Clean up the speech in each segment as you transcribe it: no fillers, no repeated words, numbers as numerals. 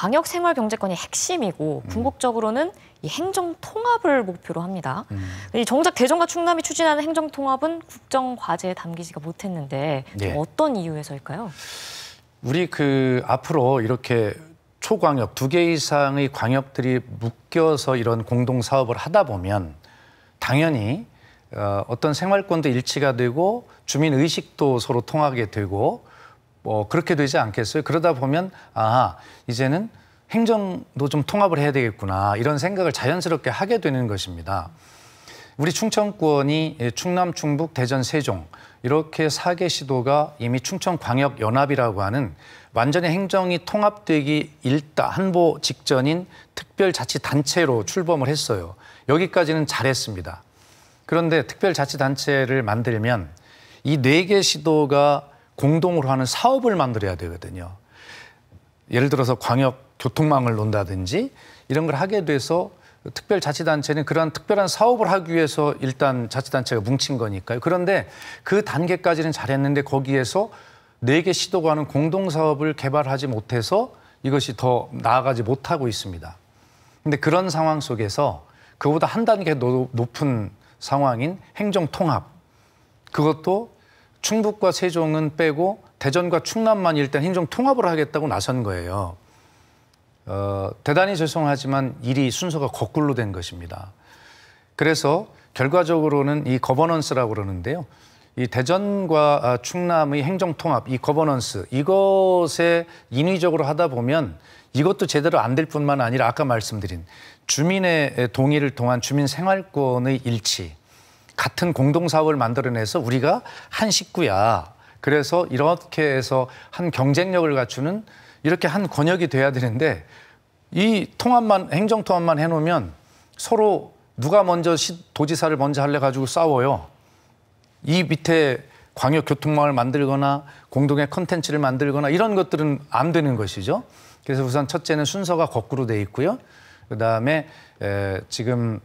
광역생활경제권이 핵심이고 궁극적으로는 이 행정통합을 목표로 합니다. 이 정작 대전과 충남이 추진하는 행정통합은 국정과제에 담기지가 못했는데 어떤 이유에서일까요? 우리 앞으로 이렇게 초광역 2개 이상의 광역들이 묶여서 이런 공동 사업을 하다 보면 당연히 어떤 생활권도 일치가 되고 주민 의식도 서로 통하게 되고 그렇게 되지 않겠어요? 그러다 보면 이제는 행정도 좀 통합을 해야 되겠구나 이런 생각을 자연스럽게 하게 되는 것입니다. 우리 충청권이 충남, 충북, 대전, 세종 이렇게 4개 시도가 이미 충청광역연합이라고 하는 완전히 행정이 통합되기 한보 직전인 특별자치단체로 출범을 했어요. 여기까지는 잘했습니다. 그런데 특별자치단체를 만들면 이 4개 시도가 공동으로 하는 사업을 만들어야 되거든요. 예를 들어서 광역교통망을 논다든지 이런 걸 하게 돼서 특별자치단체는 그러한 특별한 사업을 하기 위해서 일단 자치단체가 뭉친 거니까요. 그런데 그 단계까지는 잘했는데 거기에서 4개 시도가 하는 공동사업을 개발하지 못해서 이것이 더 나아가지 못하고 있습니다. 근데 그런 상황 속에서 그보다 한 단계 높은 상황인 행정통합, 그것도 충북과 세종은 빼고 대전과 충남만 일단 행정통합을 하겠다고 나선 거예요. 대단히 죄송하지만 일이 순서가 거꾸로 된 것입니다. 그래서 결과적으로는 이 거버넌스라고 그러는데요. 이 대전과 충남의 행정통합, 이 거버넌스, 이것에 인위적으로 하다 보면 이것도 제대로 안 될 뿐만 아니라 아까 말씀드린 주민의 동의를 통한 주민 생활권의 일치, 같은 공동사업을 만들어내서 우리가 한 식구야. 그래서 이렇게 해서 한 경쟁력을 갖추는 이렇게 한 권역이 돼야 되는데 이 행정통합만 해놓으면 서로 누가 먼저 도지사를 먼저 할래 가지고 싸워요. 이 밑에 광역교통망을 만들거나 공동의 컨텐츠를 만들거나 이런 것들은 안 되는 것이죠. 그래서 우선 첫째는 순서가 거꾸로 돼 있고요. 그다음에 지금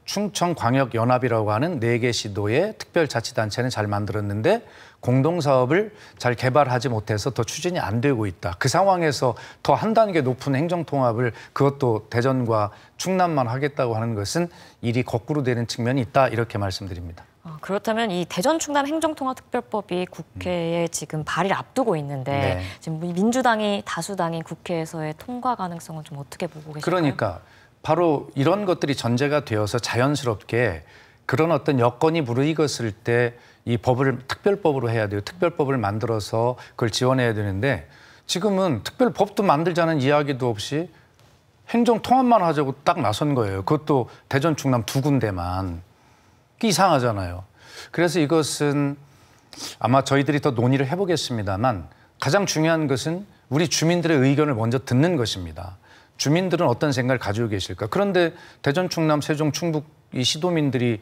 충청광역연합이라고 하는 4개 시도의 특별자치단체는 잘 만들었는데 공동사업을 잘 개발하지 못해서 더 추진이 안 되고 있다. 그 상황에서 더 한 단계 높은 행정통합을 그것도 대전과 충남만 하겠다고 하는 것은 일이 거꾸로 되는 측면이 있다. 이렇게 말씀드립니다. 그렇다면 이 대전 충남 행정통합특별법이 국회에 지금 발의를 앞두고 있는데 지금 민주당이 다수당인 국회에서의 통과 가능성은 좀 어떻게 보고 계실까요? 그러니까 바로 이런 것들이 전제가 되어서 자연스럽게 그런 어떤 여건이 무르익었을 때 이 법을 특별법으로 해야 돼요. 특별법을 만들어서 그걸 지원해야 되는데 지금은 특별법도 만들자는 이야기도 없이 행정통합만 하자고 딱 나선 거예요. 그것도 대전, 충남 2군데만. 이상하잖아요. 그래서 이것은 아마 저희들이 더 논의를 해보겠습니다만 가장 중요한 것은 우리 주민들의 의견을 먼저 듣는 것입니다. 주민들은 어떤 생각을 가지고 계실까? 그런데 대전, 충남, 세종, 충북 이 시도민들이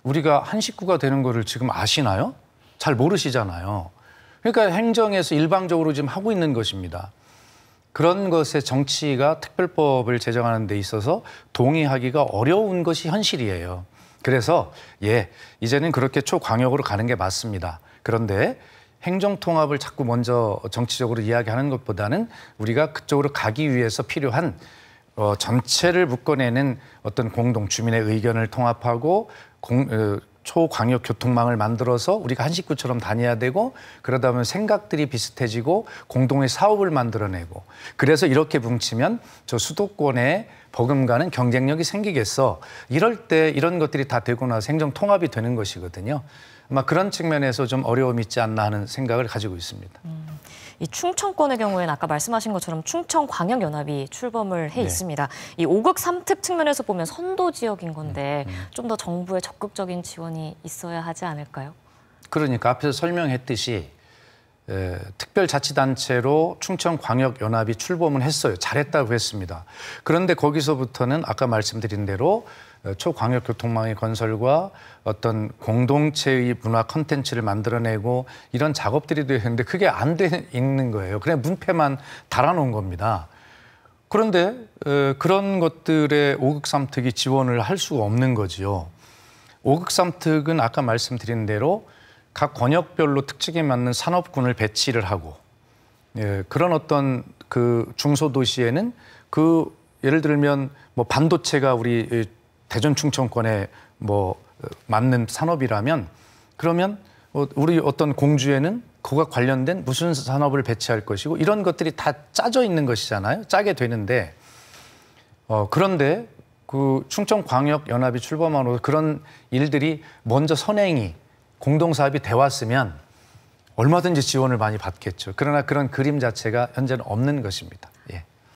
우리가 한 식구가 되는 거를 지금 아시나요? 잘 모르시잖아요. 그러니까 행정에서 일방적으로 지금 하고 있는 것입니다. 그런 것에 정치가 특별법을 제정하는 데 있어서 동의하기가 어려운 것이 현실이에요. 그래서 이제는 그렇게 초광역으로 가는 게 맞습니다. 그런데 행정통합을 자꾸 먼저 정치적으로 이야기하는 것보다는 우리가 그쪽으로 가기 위해서 필요한 전체를 묶어내는 어떤 공동 주민의 의견을 통합하고 초광역 교통망을 만들어서 우리가 한 식구처럼 다녀야 되고 그러다 보면 생각들이 비슷해지고 공동의 사업을 만들어내고 그래서 이렇게 뭉치면 저 수도권에 버금가는 경쟁력이 생기겠어. 이럴 때 이런 것들이 다 되고 나서 행정통합이 되는 것이거든요. 아마 그런 측면에서 좀 어려움이 있지 않나 하는 생각을 가지고 있습니다. 이 충청권의 경우에는 아까 말씀하신 것처럼 충청광역연합이 출범을 해 있습니다. 이 5극 3특 측면에서 보면 선도 지역인 건데 좀 더 정부의 적극적인 지원이 있어야 하지 않을까요? 그러니까 앞에서 설명했듯이 특별자치단체로 충청광역연합이 출범을 했어요. 잘했다고 했습니다. 그런데 거기서부터는 아까 말씀드린 대로 초광역교통망의 건설과 어떤 공동체의 문화 콘텐츠를 만들어내고 이런 작업들이 되었는데 그게 안 돼 있는 거예요. 그냥 문패만 달아놓은 겁니다. 그런데 그런 것들에 5극 3특이 지원을 할 수가 없는 거지요. 5극 3특은 아까 말씀드린 대로 각 권역별로 특징에 맞는 산업군을 배치를 하고 그런 어떤 그 중소도시에는 그 예를 들면 뭐 반도체가 우리 대전 충청권에 뭐 맞는 산업이라면 그러면 우리 어떤 공주에는 그와 관련된 무슨 산업을 배치할 것이고 이런 것들이 다 짜져 있는 것이잖아요. 짜게 되는데 그런데 그 충청광역연합이 출범함으로써 그런 일들이 먼저 선행이 공동사업이 돼 왔으면 얼마든지 지원을 많이 받겠죠. 그러나 그런 그림 자체가 현재는 없는 것입니다.